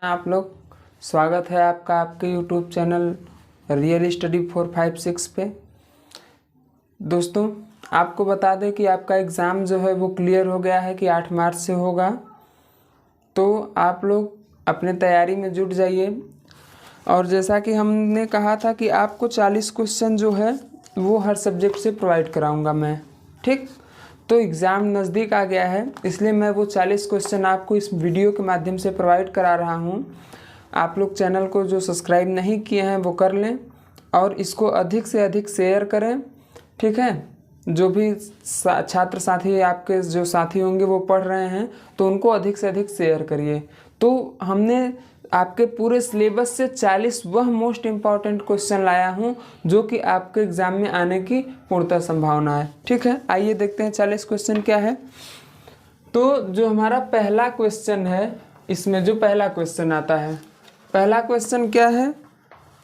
आप लोग स्वागत है आपका आपके यूट्यूब चैनल रियल स्टडी 456 पे। दोस्तों आपको बता दें कि आपका एग्ज़ाम जो है वो क्लियर हो गया है कि 8 मार्च से होगा। तो आप लोग अपने तैयारी में जुट जाइए। और जैसा कि हमने कहा था कि आपको 40 क्वेश्चन जो है वो हर सब्जेक्ट से प्रोवाइड कराऊंगा मैं, ठीक। तो एग्ज़ाम नज़दीक आ गया है, इसलिए मैं वो 40 क्वेश्चन आपको इस वीडियो के माध्यम से प्रोवाइड करा रहा हूँ। आप लोग चैनल को जो सब्सक्राइब नहीं किए हैं वो कर लें और इसको अधिक से अधिक शेयर करें, ठीक है। जो भी छात्र साथी आपके जो साथी होंगे वो पढ़ रहे हैं तो उनको अधिक से अधिक शेयर करिए। तो हमने आपके पूरे सिलेबस से 40 वह मोस्ट इम्पॉर्टेंट क्वेश्चन लाया हूँ जो कि आपके एग्ज़ाम में आने की पूर्णतः संभावना है, ठीक है। आइए देखते हैं 40 क्वेश्चन क्या है। तो जो हमारा पहला क्वेश्चन है, इसमें जो पहला क्वेश्चन आता है, पहला क्वेश्चन क्या है?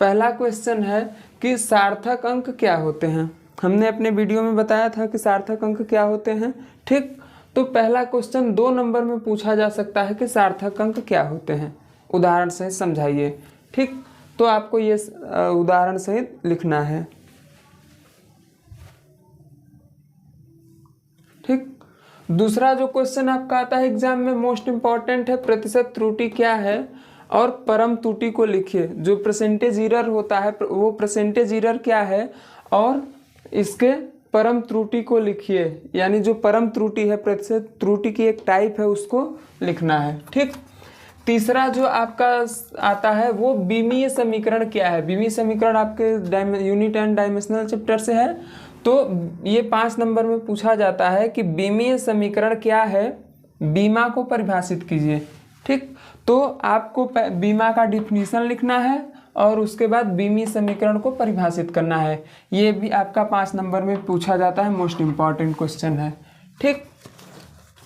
पहला क्वेश्चन है कि सार्थक अंक क्या होते हैं। हमने अपने वीडियो में बताया था कि सार्थक अंक क्या होते हैं, ठीक। तो पहला क्वेश्चन 2 नंबर में पूछा जा सकता है कि सार्थक अंक क्या होते हैं, उदाहरण सहित समझाइए, ठीक। तो आपको ये उदाहरण सहित लिखना है, ठीक। दूसरा जो क्वेश्चन आपका आता है एग्जाम में मोस्ट इम्पॉर्टेंट है, प्रतिशत त्रुटि क्या है और परम त्रुटि को लिखिए। जो परसेंटेज एरर होता है वो परसेंटेज एरर क्या है और इसके परम त्रुटि को लिखिए। यानी जो परम त्रुटि है, प्रतिशत त्रुटि की एक टाइप है, उसको लिखना है, ठीक। तीसरा जो आपका आता है वो बीमीय समीकरण क्या है। बीमीय समीकरण आपके यूनिट एंड डायमेंशनल चैप्टर से है। तो ये 5 नंबर में पूछा जाता है कि बीमीय समीकरण क्या है, बीमा को परिभाषित कीजिए, ठीक। तो आपको बीमा का डिफिनीशन लिखना है और उसके बाद बीमीय समीकरण को परिभाषित करना है। ये भी आपका 5 नंबर में पूछा जाता है, मोस्ट इम्पॉर्टेंट क्वेश्चन है, ठीक।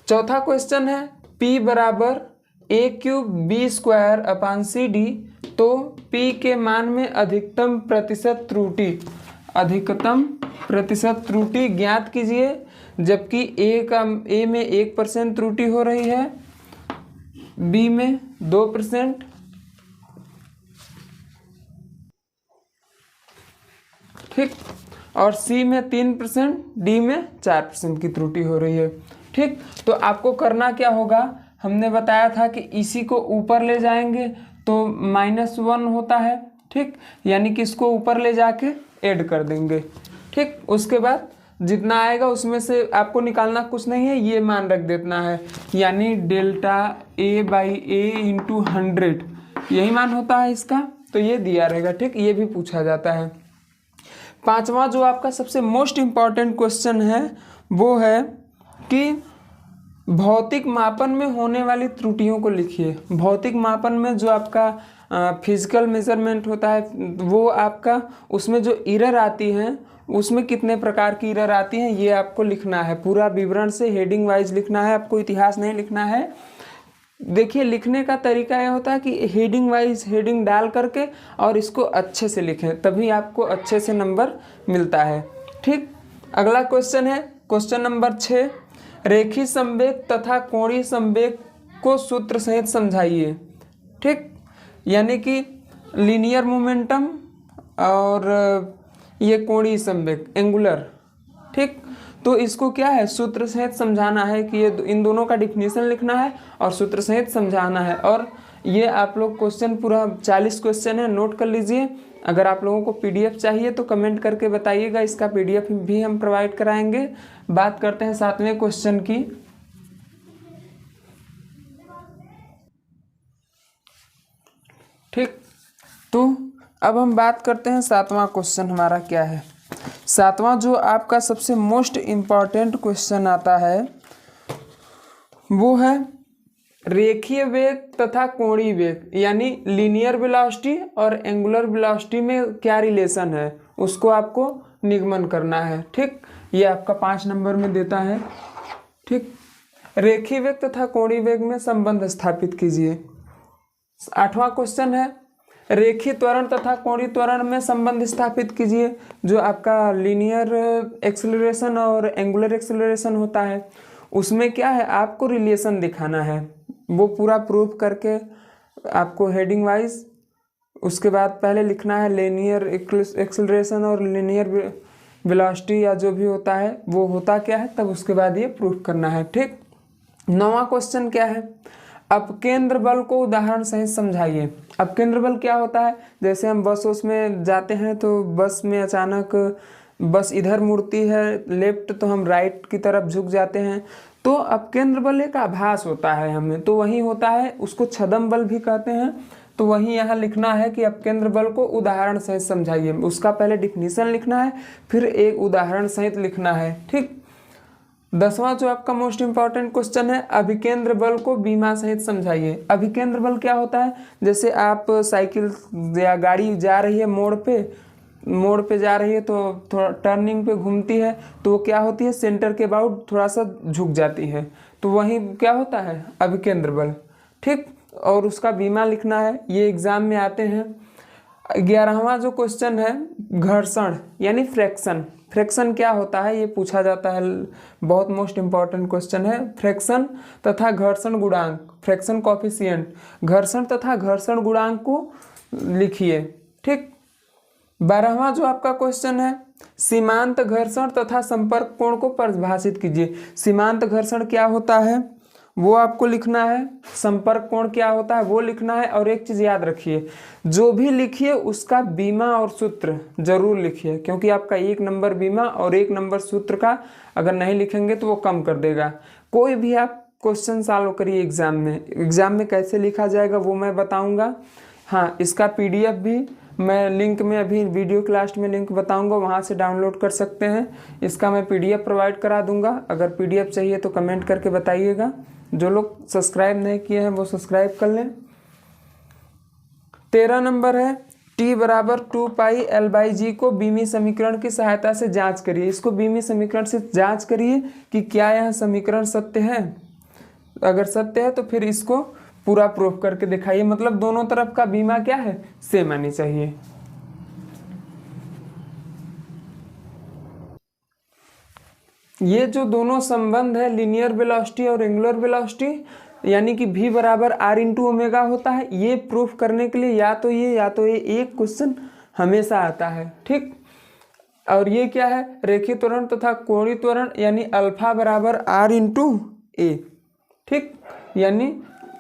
चौथा क्वेश्चन है P बराबर a³b² तो P के मान में अधिकतम प्रतिशत त्रुटि ज्ञात कीजिए। जबकि A में 1% त्रुटि हो रही है, B में 2%, ठीक, और C में 3%, D में 4% की त्रुटि हो रही है, ठीक। तो आपको करना क्या होगा, हमने बताया था कि इसी को ऊपर ले जाएंगे तो -1 होता है, ठीक। यानी कि इसको ऊपर ले जाके ऐड कर देंगे, ठीक। उसके बाद जितना आएगा उसमें से आपको निकालना कुछ नहीं है, ये मान रख देना है। यानी डेल्टा A/A × 100 यही मान होता है इसका, तो ये दिया रहेगा, ठीक। ये भी पूछा जाता है। पांचवा जो आपका सबसे मोस्ट इम्पॉर्टेंट क्वेश्चन है वो है कि भौतिक मापन में होने वाली त्रुटियों को लिखिए। भौतिक मापन में जो आपका फिजिकल मेजरमेंट होता है वो आपका उसमें जो एरर आती हैं उसमें कितने प्रकार की एरर आती हैं ये आपको लिखना है। पूरा विवरण से हेडिंग वाइज लिखना है, आपको इतिहास नहीं लिखना है। देखिए लिखने का तरीका यह होता है कि हेडिंग वाइज हेडिंग डाल करके और इसको अच्छे से लिखें, तभी आपको अच्छे से नंबर मिलता है, ठीक। अगला क्वेश्चन है क्वेश्चन नंबर 6, रेखीय संवेग तथा कोणीय संवेग को सूत्र सहित समझाइए, ठीक। यानी कि लीनियर मोमेंटम और ये कोणीय संवेग एंगुलर, ठीक। तो इसको क्या है सूत्र सहित समझाना है कि ये इन दोनों का डिफिनीशन लिखना है और सूत्र सहित समझाना है। और ये आप लोग क्वेश्चन पूरा 40 क्वेश्चन है, नोट कर लीजिए। अगर आप लोगों को PDF चाहिए तो कमेंट करके बताइएगा, इसका PDF भी हम प्रोवाइड कराएंगे। बात करते हैं 7वें क्वेश्चन की। ठीक, तो अब हम बात करते हैं 7वां क्वेश्चन हमारा क्या है। 7वां जो आपका सबसे मोस्ट इम्पॉर्टेंट क्वेश्चन आता है वो है रेखीय वेग तथा कोणीय वेग, यानी लीनियर वेलोसिटी और एंगुलर वेलोसिटी में क्या रिलेशन है उसको आपको निगमन करना है, ठीक। ये आपका 5 नंबर में देता है, ठीक। रेखीय वेग तथा कोणीय वेग में संबंध स्थापित कीजिए। 8वां क्वेश्चन है रेखीय त्वरण तथा कोणीय त्वरण में संबंध स्थापित कीजिए। जो आपका लीनियर एक्सेलरेशन और एंगुलर एक्सेलरेशन होता है उसमें क्या है आपको रिलेशन दिखाना है, वो पूरा प्रूफ करके आपको हेडिंग वाइज उसके बाद पहले लिखना है लीनियर एक्सेलरेशन और लीनियर वेलोसिटी या जो भी होता है वो होता क्या है, तब उसके बाद ये प्रूफ करना है। ठीक, 9वां क्वेश्चन क्या है, अपकेंद्र बल को उदाहरण सहित समझाइए। अपकेंद्र बल क्या होता है, जैसे हम बस में जाते हैं तो बस में अचानक बस इधर मुड़ती है लेफ्ट तो हम राइट की तरफ झुक जाते हैं, तो अपकेंद्र बल एक आभास होता है हमें, तो वही होता है, उसको छदम बल भी कहते हैं। तो वही यहाँ लिखना है कि अपकेंद्र बल को उदाहरण सहित समझाइए। उसका पहले डिफिनीशन लिखना है, फिर एक उदाहरण सहित लिखना है। ठीक, 10वां जो आपका मोस्ट इंपॉर्टेंट क्वेश्चन है, अभिकेंद्र बल को बीमा सहित समझाइए। अभिकेंद्र बल क्या होता है, जैसे आप साइकिल या गाड़ी जा रही है मोड़ पे जा रही है तो थोड़ा टर्निंग पे घूमती है तो वो क्या होती है, सेंटर के अबाउट थोड़ा सा झुक जाती है, तो वही क्या होता है, अभिकेंद्र बल। ठीक, और उसका बीमा लिखना है, ये एग्जाम में आते हैं। 11वां जो क्वेश्चन है, घर्षण यानी फ्रैक्शन। फ्रैक्शन क्या होता है ये पूछा जाता है, बहुत मोस्ट इंपॉर्टेंट क्वेश्चन है। फ्रैक्शन तथा घर्षण गुणांक, फ्रैक्शन कॉफिशिएंट, घर्षण तथा घर्षण गुणांक को लिखिए। ठीक, 12वां जो आपका क्वेश्चन है, सीमांत घर्षण तथा संपर्क कोण को परिभाषित कीजिए। सीमांत घर्षण क्या होता है वो आपको लिखना है, संपर्क कोण क्या होता है वो लिखना है, और एक चीज याद रखिए, जो भी लिखिए उसका बीमा और सूत्र जरूर लिखिए, क्योंकि आपका 1 नंबर बीमा और 1 नंबर सूत्र का अगर नहीं लिखेंगे तो वो कम कर देगा। कोई भी आप क्वेश्चन सॉल्व करिए एग्जाम में कैसे लिखा जाएगा वो मैं बताऊंगा। हाँ, इसका PDF भी मैं लिंक में अभी वीडियो के लास्ट में लिंक बताऊंगा, वहाँ से डाउनलोड कर सकते हैं। इसका मैं PDF प्रोवाइड करा दूंगा, अगर PDF चाहिए तो कमेंट करके बताइएगा। जो लोग सब्सक्राइब नहीं किए हैं वो सब्सक्राइब कर लें। 13 नंबर है, T बराबर 2πL/g को बीमी समीकरण की सहायता से जांच करिए। इसको बीमी समीकरण से जांच करिए कि क्या यह समीकरण सत्य है, अगर सत्य है तो फिर इसको पूरा प्रूफ करके दिखाइए, मतलब दोनों तरफ का बीमा क्या है, सेम आनी चाहिए। ये जो दोनों संबंध है लीनियर वेलोसिटी और एंगुलर वेलोसिटी, यानी कि V बराबर R/ओमेगा होता है, ये प्रूफ करने के लिए या तो ये एक क्वेश्चन हमेशा आता है। ठीक, और ये क्या है, रेखीय त्वरण तथा कोणीय त्वरण, यानी अल्फा बराबर R/a। ठीक, यानी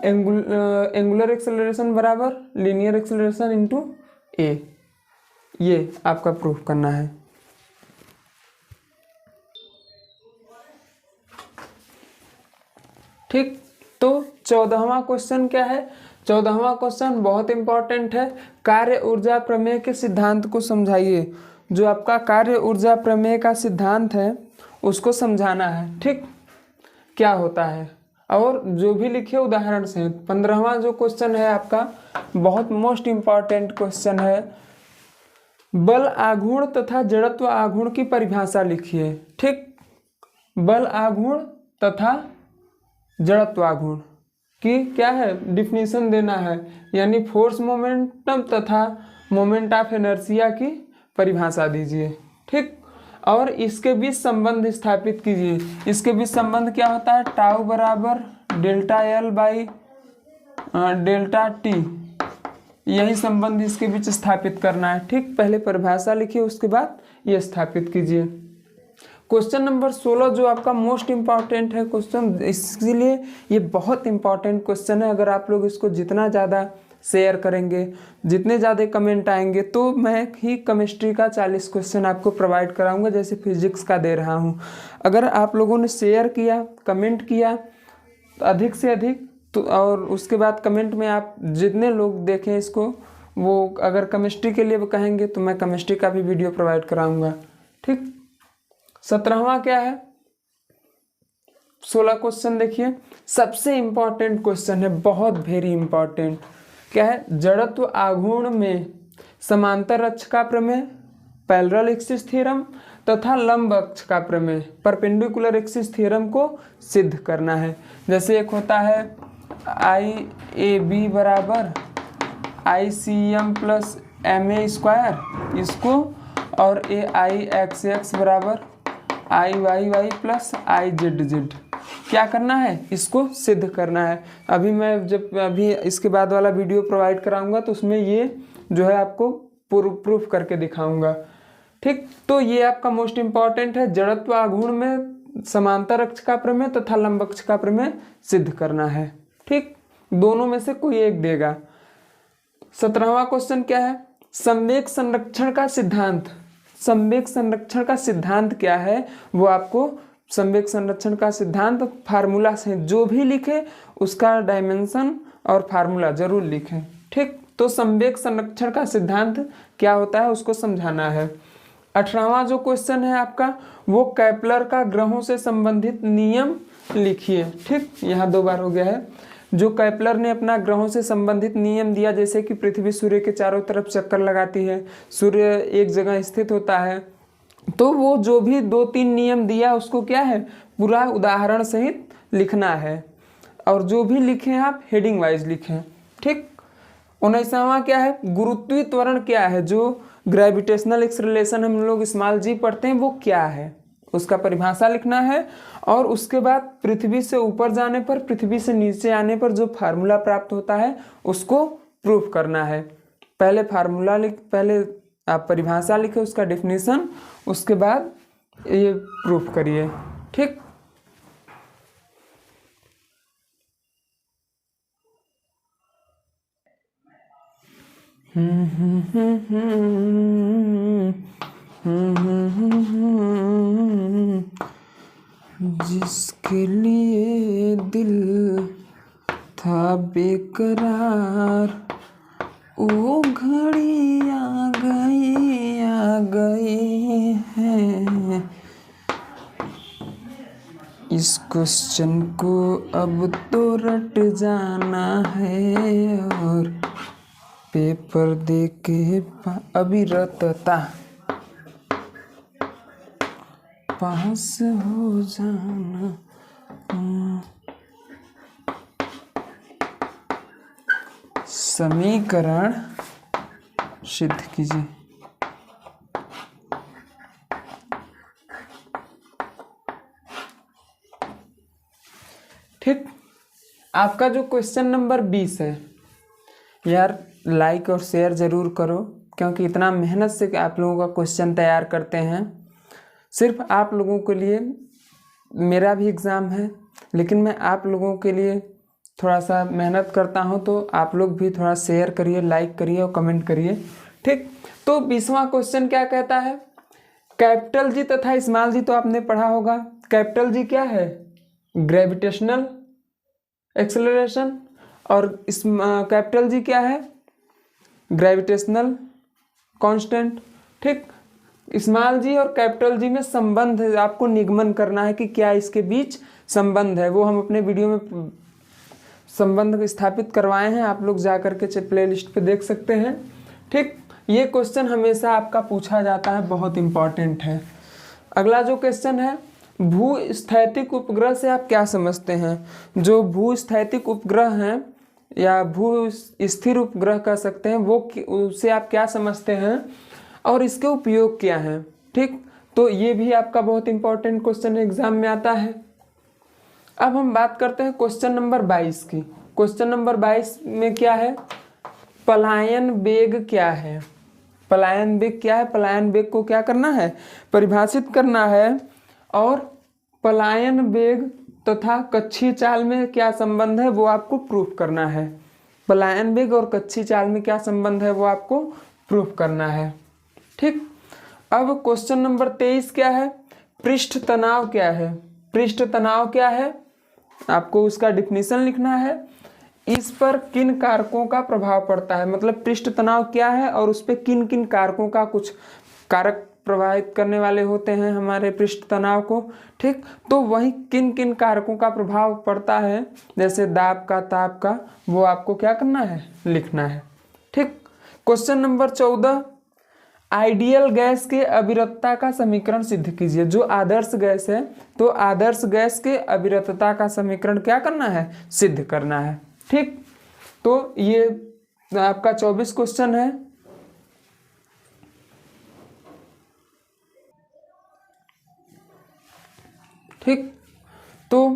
एंगुलर एक्सेलरेशन बराबर लीनियर एक्सेलरेशन इनटू a, ये आपका प्रूफ करना है। ठीक, तो 14वां क्वेश्चन क्या है, 14वां क्वेश्चन बहुत इंपॉर्टेंट है, कार्य ऊर्जा प्रमेय के सिद्धांत को समझाइए। जो आपका कार्य ऊर्जा प्रमेय का सिद्धांत है उसको समझाना है। ठीक, क्या होता है, और जो भी लिखे उदाहरण से। 15वां जो क्वेश्चन है आपका बहुत मोस्ट इंपॉर्टेंट क्वेश्चन है, बल आघूर्ण तथा जड़त्व आघूर्ण की परिभाषा लिखिए। ठीक, बल आघूर्ण तथा जड़त्व आघूर्ण की क्या है, डिफिनीशन देना है, यानी फोर्स मोमेंटम तथा मोमेंट ऑफ इनर्शिया की परिभाषा दीजिए। ठीक, और इसके बीच संबंध स्थापित कीजिए। इसके बीच संबंध क्या होता है, टाउ बराबर ΔL/ΔT, यही संबंध इसके बीच स्थापित करना है। ठीक, पहले परिभाषा लिखिए उसके बाद ये स्थापित कीजिए। क्वेश्चन नंबर 16 जो आपका मोस्ट इंपॉर्टेंट है क्वेश्चन, इसलिए ये बहुत इंपॉर्टेंट क्वेश्चन है। अगर आप लोग इसको जितना ज़्यादा शेयर करेंगे, जितने ज़्यादा कमेंट आएंगे, तो मैं ही केमिस्ट्री का 40 क्वेश्चन आपको प्रोवाइड कराऊंगा जैसे फिजिक्स का दे रहा हूँ। अगर आप लोगों ने शेयर किया, कमेंट किया अधिक से अधिक, तो और उसके बाद कमेंट में आप जितने लोग देखें इसको, वो अगर केमिस्ट्री के लिए वो कहेंगे तो मैं केमिस्ट्री का भी वीडियो प्रोवाइड कराऊंगा। ठीक, 17वां क्या है, 16 क्वेश्चन देखिए, सबसे इंपॉर्टेंट क्वेश्चन है, बहुत वेरी इंपॉर्टेंट। क्या है, जड़त्व आघूर्ण में समांतर अक्ष का प्रमेय, पैरेलल एक्सिस थ्योरम तथा लंब अक्ष का प्रमेय, परपेंडिकुलर एक्सिस थ्योरम को सिद्ध करना है। जैसे एक होता है IAB बराबर ICM प्लस MA², इसको, और AIXX बराबर IYY प्लस IZZ, क्या करना है, इसको सिद्ध करना है। अभी इसके बाद वाला वीडियो प्रोवाइड कराऊंगा तो उसमें ये जो है आपको प्रूफ करके दिखाऊंगा। ठीक, तो ये आपका मोस्ट इंपॉर्टेंट है, जड़त्व आघूर्ण में समांतर अक्ष का प्रमेय तथा लंब अक्ष का प्रमेय सिद्ध करना है। ठीक, दोनों में से कोई एक देगा। 17वां क्वेश्चन क्या है, संवेग संरक्षण का सिद्धांत। संवेग संरक्षण का सिद्धांत क्या है, वो आपको संवेग संरक्षण का सिद्धांत फार्मूला से जो भी लिखे उसका डायमेंशन और फार्मूला जरूर लिखें। ठीक, तो संवेग संरक्षण का सिद्धांत क्या होता है उसको समझाना है। 18वां जो क्वेश्चन है आपका, वो कैपलर का ग्रहों से संबंधित नियम लिखिए। ठीक, यहाँ 2 बार हो गया है। जो कैपलर ने अपना ग्रहों से संबंधित नियम दिया, जैसे कि पृथ्वी सूर्य के चारों तरफ चक्कर लगाती है, सूर्य एक जगह स्थित होता है, तो वो जो भी 2-3 नियम दिया उसको क्या है पूरा उदाहरण सहित लिखना है, और जो भी लिखें आप हेडिंग वाइज लिखें। ठीक, 19वां क्या है, गुरुत्वीय त्वरण क्या है, जो ग्रेविटेशनल एक्सेलरेशन हम लोग स्मॉल जी पढ़ते हैं वो क्या है, उसका परिभाषा लिखना है। और उसके बाद पृथ्वी से ऊपर जाने पर, पृथ्वी से नीचे आने पर जो फार्मूला प्राप्त होता है उसको प्रूफ करना है। पहले आप परिभाषा लिखे, उसका डेफिनेशन, उसके बाद ये प्रूफ करिए। ठीक, जिसके लिए दिल था बेकरार, वो घड़ी आ गई है। इस क्वेश्चन को अब तो रट जाना है और पेपर दे के अविरतता पास हो जाना। समीकरण सिद्ध कीजिए। ठीक, आपका जो क्वेश्चन नंबर 20 है, यार लाइक और शेयर जरूर करो, क्योंकि इतना मेहनत से आप लोगों का क्वेश्चन तैयार करते हैं सिर्फ आप लोगों के लिए। मेरा भी एग्ज़ाम है, लेकिन मैं आप लोगों के लिए थोड़ा सा मेहनत करता हूं, तो आप लोग भी थोड़ा शेयर करिए, लाइक करिए और कमेंट करिए। ठीक, तो 20वां क्वेश्चन क्या कहता है, कैपिटल जी तथा स्मॉल जी तो आपने पढ़ा होगा। कैपिटल जी क्या है, ग्रेविटेशनल एक्सेलरेशन, और कैपिटल जी क्या है, ग्रेविटेशनल कांस्टेंट। ठीक, स्मॉल जी और कैपिटल जी में संबंध आपको निगमन करना है कि क्या इसके बीच संबंध है, वो हम अपने वीडियो में संबंध स्थापित करवाए हैं, आप लोग जा करके प्ले लिस्ट पे देख सकते हैं। ठीक, ये क्वेश्चन हमेशा आपका पूछा जाता है, बहुत इंपॉर्टेंट है। अगला जो क्वेश्चन है, भूस्थैतिक उपग्रह से आप क्या समझते हैं। जो भूस्थैतिक उपग्रह हैं या भू स्थिर उपग्रह कह सकते हैं, वो उससे आप क्या समझते हैं और इसके उपयोग क्या हैं। ठीक, तो ये भी आपका बहुत इंपॉर्टेंट क्वेश्चन एग्जाम में आता है। अब हम बात करते हैं क्वेश्चन नंबर 22 की। क्वेश्चन नंबर 22 में क्या है, पलायन वेग क्या है। पलायन वेग क्या है, पलायन वेग को क्या करना है, परिभाषित करना है, और पलायन वेग तथा कक्षीय चाल में क्या संबंध है वो आपको प्रूफ करना है। पलायन वेग और कक्षीय चाल में क्या संबंध है वो आपको प्रूफ करना है। ठीक, अब क्वेश्चन नंबर 23 क्या है, पृष्ठ तनाव क्या है। पृष्ठ तनाव क्या है, आपको उसका डिफिनीशन लिखना है। इस पर किन कारकों का प्रभाव पड़ता है, मतलब पृष्ठ तनाव क्या है और उस पर किन किन कारकों का, कुछ कारक प्रभावित करने वाले होते हैं हमारे पृष्ठ तनाव को। ठीक, तो वही किन किन कारकों का प्रभाव पड़ता है, जैसे दाब का, ताप का, वो आपको क्या करना है, लिखना है। ठीक, क्वेश्चन नंबर 14, आइडियल गैस के अविरतता का समीकरण सिद्ध कीजिए। जो आदर्श गैस है, तो आदर्श गैस के अविरतता का समीकरण क्या करना है, सिद्ध करना है। ठीक, तो ये आपका 24 क्वेश्चन है। ठीक, तो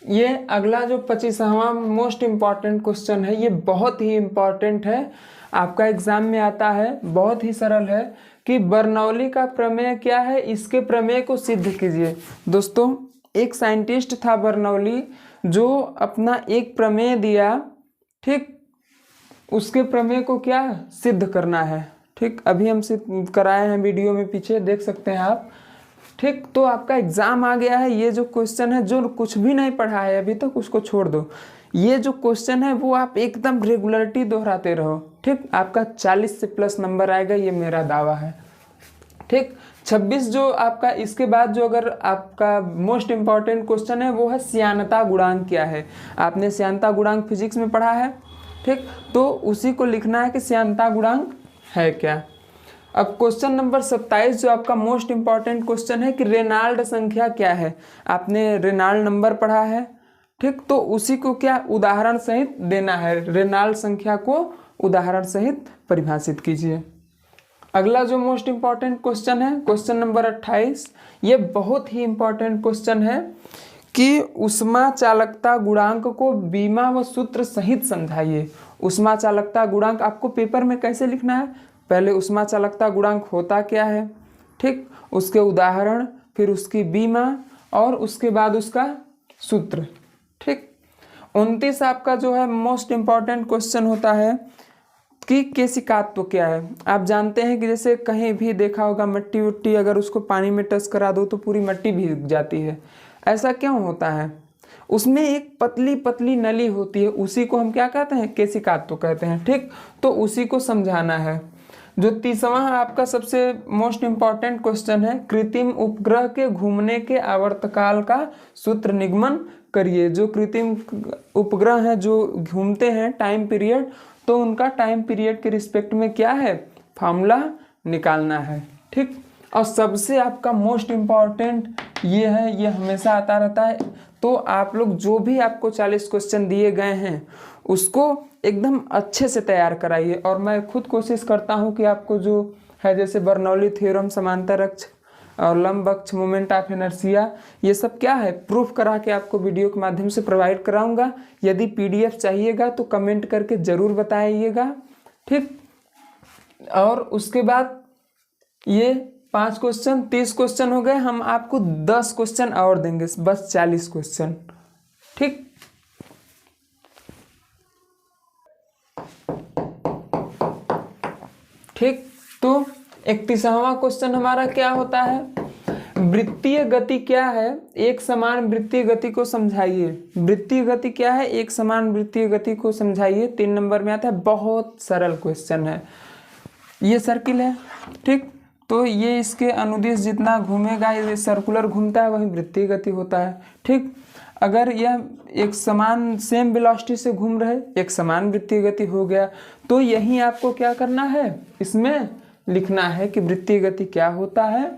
ये अगला जो 25वां मोस्ट इम्पॉर्टेंट क्वेश्चन है, ये बहुत ही इम्पॉर्टेंट है, आपका एग्जाम में आता है, बहुत ही सरल है कि बर्नौली का प्रमेय क्या है, इसके प्रमेय को सिद्ध कीजिए। दोस्तों, एक साइंटिस्ट था बर्नौली, जो अपना एक प्रमेय दिया, ठीक, उसके प्रमेय को क्या सिद्ध करना है, ठीक, अभी हम सिद्ध कराए हैं, वीडियो में पीछे देख सकते हैं आप, ठीक। तो आपका एग्जाम आ गया है, ये जो क्वेश्चन है, जो कुछ भी नहीं पढ़ा है अभी तक उसको छोड़ दो, ये जो क्वेश्चन है वो आप एकदम रेगुलरिटी दोहराते रहो, ठीक, आपका 40 से प्लस नंबर आएगा, ये मेरा दावा है, ठीक। 26 जो आपका इसके बाद जो अगर आपका मोस्ट इम्पॉर्टेंट क्वेश्चन है वो है श्यानता गुणांक क्या है। आपने श्यानता गुणांक फिजिक्स में पढ़ा है, ठीक, तो उसी को लिखना है कि श्यानता गुणांक है क्या। अब क्वेश्चन नंबर 27 जो आपका मोस्ट इम्पॉर्टेंट क्वेश्चन है कि रेनाल्ड संख्या क्या है। आपने रेनाल्ड नंबर पढ़ा है, ठीक, तो उसी को क्या उदाहरण सहित देना है, रेनाल्ड संख्या को उदाहरण सहित परिभाषित कीजिए। अगला जो मोस्ट इम्पॉर्टेंट क्वेश्चन है, क्वेश्चन नंबर 28, ये बहुत ही इम्पॉर्टेंट क्वेश्चन है कि ऊष्मा चालकता गुणांक को बीमा व सूत्र सहित समझाइए। ऊष्मा चालकता गुणांक आपको पेपर में कैसे लिखना है, पहले ऊष्मा चालकता गुणांक होता क्या है, ठीक, उसके उदाहरण, फिर उसकी बीमा और उसके बाद उसका सूत्र, ठीक। 29 आपका जो है मोस्ट इम्पॉर्टेंट क्वेश्चन होता है कि केशिकात्व क्या है। आप जानते हैं कि जैसे कहीं भी देखा होगा मिट्टी उट्टी अगर उसको पानी में टच करा दो तो पूरी मिट्टी भीग जाती है, ऐसा क्यों होता है, उसमें एक पतली पतली नली होती है, उसी को हम क्या कहते हैं, केशिकात्व कहते हैं, ठीक। तो उसी को समझाना है। जो 30वां आपका सबसे मोस्ट इम्पॉर्टेंट क्वेश्चन है, कृत्रिम उपग्रह के घूमने के आवर्तकाल का सूत्र निगमन करिए। जो कृत्रिम उपग्रह हैं जो घूमते हैं टाइम पीरियड, तो उनका टाइम पीरियड के रिस्पेक्ट में क्या है, फार्मूला निकालना है, ठीक। और सबसे आपका मोस्ट इम्पॉर्टेंट ये है, ये हमेशा आता रहता है, तो आप लोग जो भी आपको 40 क्वेश्चन दिए गए हैं उसको एकदम अच्छे से तैयार कराइए। और मैं खुद कोशिश करता हूं कि आपको जो है जैसे बर्नौली थ्योरम, समांतर अक्ष और लंब अक्ष, मोमेंट ऑफ इनर्शिया, ये सब क्या है प्रूफ करा के आपको वीडियो के माध्यम से प्रोवाइड कराऊंगा। यदि पीडीएफ चाहिएगा तो कमेंट करके ज़रूर बताइएगा, ठीक। और उसके बाद ये 5 क्वेश्चन, 30 क्वेश्चन हो गए, हम आपको 10 क्वेश्चन और देंगे, बस 40 क्वेश्चन, ठीक। ठीक, तो 31वां क्वेश्चन हमारा क्या होता है, वृत्तीय गति क्या है, एक समान वृत्तीय गति को समझाइए। वृत्तीय गति क्या है, एक समान वृत्तीय गति को समझाइए, 3 नंबर में आता है, बहुत सरल क्वेश्चन है। ये सर्किल है, ठीक, तो ये इसके अनुदिश जितना घूमेगा, ये सर्कुलर घूमता है, वही वृत्तीय गति होता है, ठीक। अगर यह एक समान सेम वेलोसिटी से घूम रहे, एक समान वृत्तीय गति हो गया, तो यही आपको क्या करना है, इसमें लिखना है कि वृत्तीय गति क्या होता है,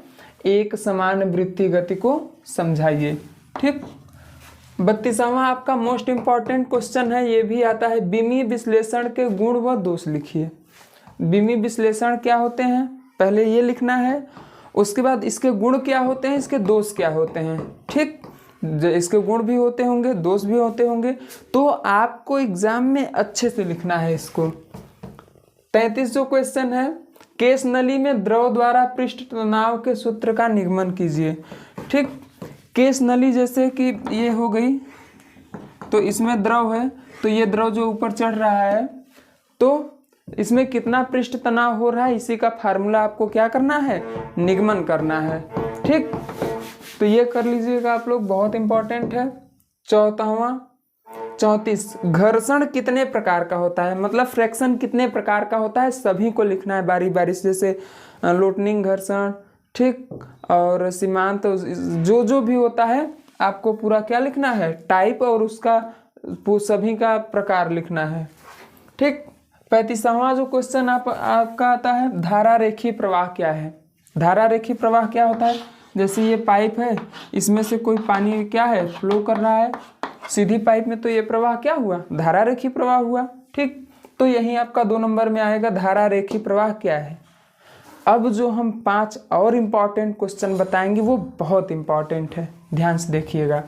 एक समान वृत्तीय गति को समझाइए, ठीक। 32वां आपका मोस्ट इम्पॉर्टेंट क्वेश्चन है, ये भी आता है, बीमीय विश्लेषण के गुण व दोष लिखिए। बीमीय विश्लेषण क्या होते हैं, पहले ये लिखना है, उसके बाद इसके गुण क्या होते हैं, इसके दोष क्या होते हैं, ठीक। इसके गुण भी होते होंगे, दोष भी होते होंगे, तो आपको एग्जाम में अच्छे से लिखना है इसको। 33 जो क्वेश्चन है, केश नली में द्रव द्वारा पृष्ठ तनाव के सूत्र का निगमन कीजिए, ठीक। केश नली जैसे कि ये हो गई, तो इसमें द्रव है, तो ये द्रव जो ऊपर चढ़ रहा है, तो इसमें कितना पृष्ठ तनाव हो रहा है, इसी का फार्मूला आपको क्या करना है, निगमन करना है, ठीक। तो ये कर लीजिएगा आप लोग, बहुत इंपॉर्टेंट है। 34 घर्षण कितने प्रकार का होता है, मतलब फ्रैक्शन कितने प्रकार का होता है, सभी को लिखना है बारी बारी से, जैसे लोटनिंग घर्षण, ठीक, और सीमांत, जो जो भी होता है आपको पूरा क्या लिखना है, टाइप और उसका सभी का प्रकार लिखना है, ठीक। 35वां जो क्वेश्चन आपका आता है, धारा रेखीय प्रवाह क्या है। धारा रेखीय प्रवाह क्या होता है, जैसे ये पाइप है, इसमें से कोई पानी क्या है फ्लो कर रहा है सीधी पाइप में, तो ये प्रवाह क्या हुआ, धारा रेखीय प्रवाह हुआ, ठीक। तो यही आपका 2 नंबर में आएगा, धारा रेखीय प्रवाह क्या है। अब जो हम 5 और इम्पॉर्टेंट क्वेश्चन बताएंगे वो बहुत इम्पॉर्टेंट है, ध्यान से देखिएगा।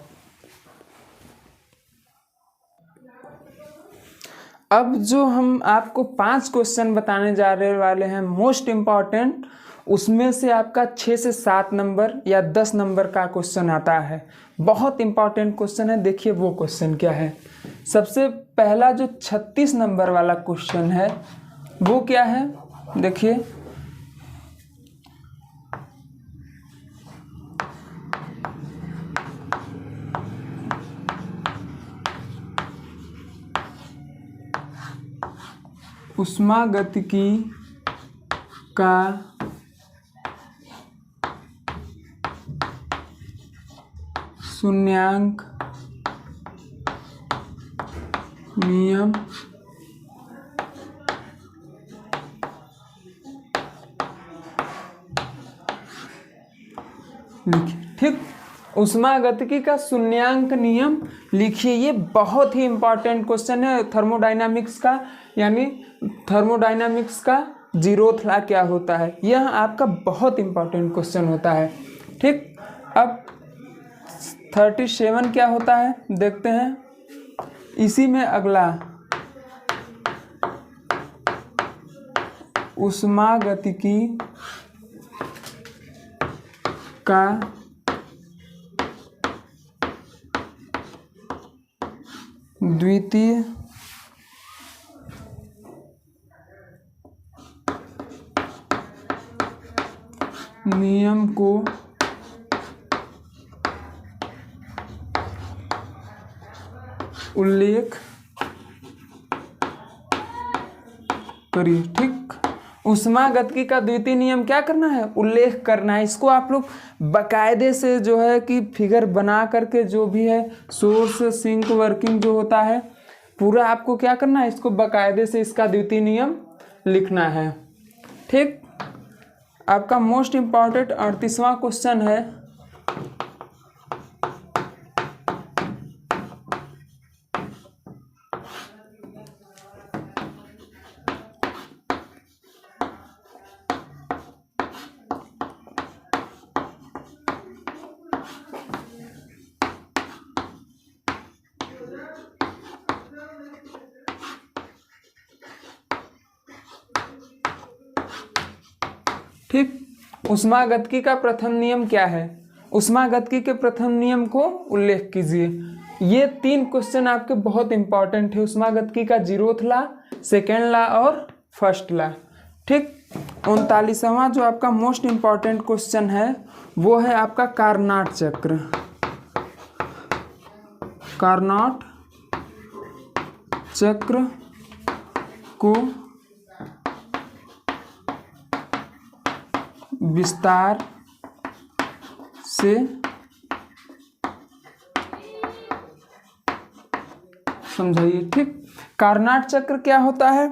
अब जो हम आपको 5 क्वेश्चन बताने जा रहे वाले हैं मोस्ट इम्पॉर्टेंट, उसमें से आपका 6 से 7 नंबर या 10 नंबर का क्वेश्चन आता है। बहुत इंपॉर्टेंट क्वेश्चन है। देखिए वो क्वेश्चन क्या है। सबसे पहला जो 36 नंबर वाला क्वेश्चन है वो क्या है, देखिए ऊष्मागतिकी का शून्यांक नियम लिखिए। ठीक, ऊष्मागतिकी का शून्यांक नियम लिखिए। ये बहुत ही इंपॉर्टेंट क्वेश्चन है थर्मोडायनामिक्स का, यानी थर्मोडायनामिक्स का जीरोथ लॉ क्या होता है, यह आपका बहुत इंपॉर्टेंट क्वेश्चन होता है। ठीक, अब 37 क्या होता है देखते हैं। इसी में अगला ऊष्मागतिकी का द्वितीय नियम को उल्लेख करिए। ठीक, ऊष्मागतिकी का द्वितीय नियम क्या करना है, उल्लेख करना है। इसको आप लोग बाकायदे से जो है कि फिगर बना करके, जो भी है सोर्स सिंक वर्किंग जो होता है पूरा आपको क्या करना है, इसको बाकायदे से इसका द्वितीय नियम लिखना है। ठीक, आपका मोस्ट इम्पॉर्टेंट 38वां क्वेश्चन है ठीक, ऊष्मागतिकी का प्रथम नियम क्या है, ऊष्मागतिकी के प्रथम नियम को उल्लेख कीजिए। ये 3 क्वेश्चन आपके बहुत इंपॉर्टेंट है, ऊष्मागतिकी का जीरोथ लॉ, सेकेंड लॉ और फर्स्ट लॉ। ठीक, 39वां जो आपका मोस्ट इम्पॉर्टेंट क्वेश्चन है वो है आपका कार्नोट चक्र। कार्नोट चक्र को विस्तार से समझाइए। ठीक, कार्नोट चक्र क्या होता है,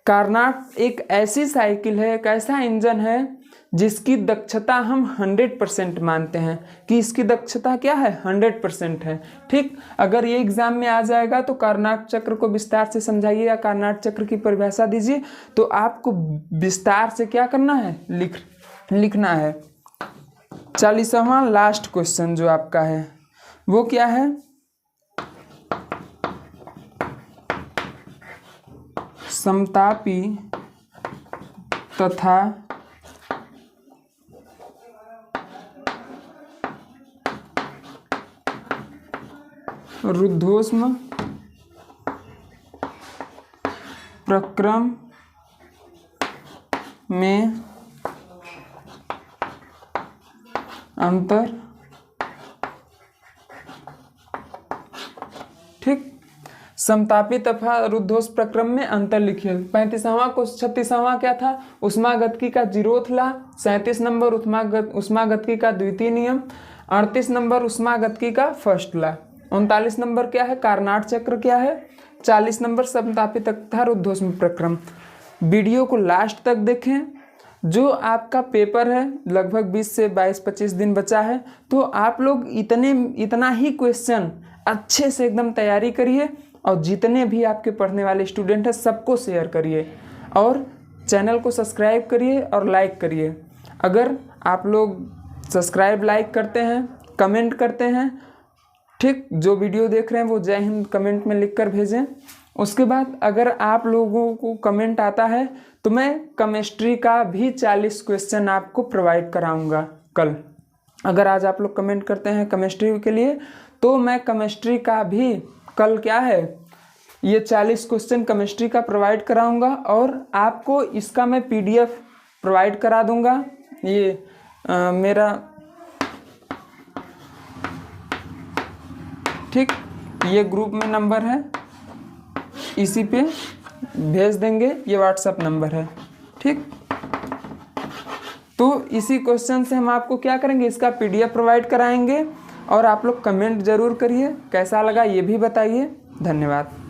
कार्नोट एक ऐसी साइकिल है, एक ऐसा इंजन है जिसकी दक्षता हम 100% मानते हैं कि इसकी दक्षता क्या है, 100% है। ठीक, अगर ये एग्जाम में आ जाएगा तो कार्नोट चक्र को विस्तार से समझाइए या कार्नोट चक्र की परिभाषा दीजिए, तो आपको विस्तार से क्या करना है, लिखना है। 40वां लास्ट क्वेश्चन जो आपका है वो क्या है, समतापी तथा रुद्धोष्म प्रक्रम में अंतर। ठीक, समतापी तथा रुद्धोष्म प्रक्रम में अंतर लिखिए। 35वां को 36वां क्या था, ऊष्मागतिकी का जीरोथ लॉ। 37 नंबर ऊष्मागतिकी का द्वितीय नियम। 38 नंबर ऊष्मागतिकी का फर्स्ट लॉ। 39 नंबर क्या है, कार्नोट चक्र क्या है। 40 नंबर समतापी तथा रुद्धोष्म प्रक्रम। वीडियो को लास्ट तक देखें। जो आपका पेपर है लगभग 20 से 22-25 दिन बचा है, तो आप लोग इतना ही क्वेश्चन अच्छे से एकदम तैयारी करिए और जितने भी आपके पढ़ने वाले स्टूडेंट हैं सबको शेयर करिए और चैनल को सब्सक्राइब करिए और लाइक करिए। अगर आप लोग सब्सक्राइब लाइक करते हैं, कमेंट करते हैं, ठीक, जो वीडियो देख रहे हैं वो जय हिंद कमेंट में लिख कर भेजें। उसके बाद अगर आप लोगों को कमेंट आता है तो मैं केमिस्ट्री का भी 40 क्वेश्चन आपको प्रोवाइड कराऊंगा कल। अगर आज आप लोग कमेंट करते हैं केमिस्ट्री के लिए तो मैं केमिस्ट्री का भी कल क्या है ये 40 क्वेश्चन केमिस्ट्री का प्रोवाइड कराऊंगा और आपको इसका मैं PDF प्रोवाइड करा दूंगा। ये मेरा ठीक ये ग्रुप में नंबर है, इसी पे भेज देंगे, ये व्हाट्सएप नंबर है। ठीक, तो इसी क्वेश्चन से हम आपको क्या करेंगे, इसका PDF प्रोवाइड कराएंगे और आप लोग कमेंट जरूर करिए, कैसा लगा ये भी बताइए। धन्यवाद।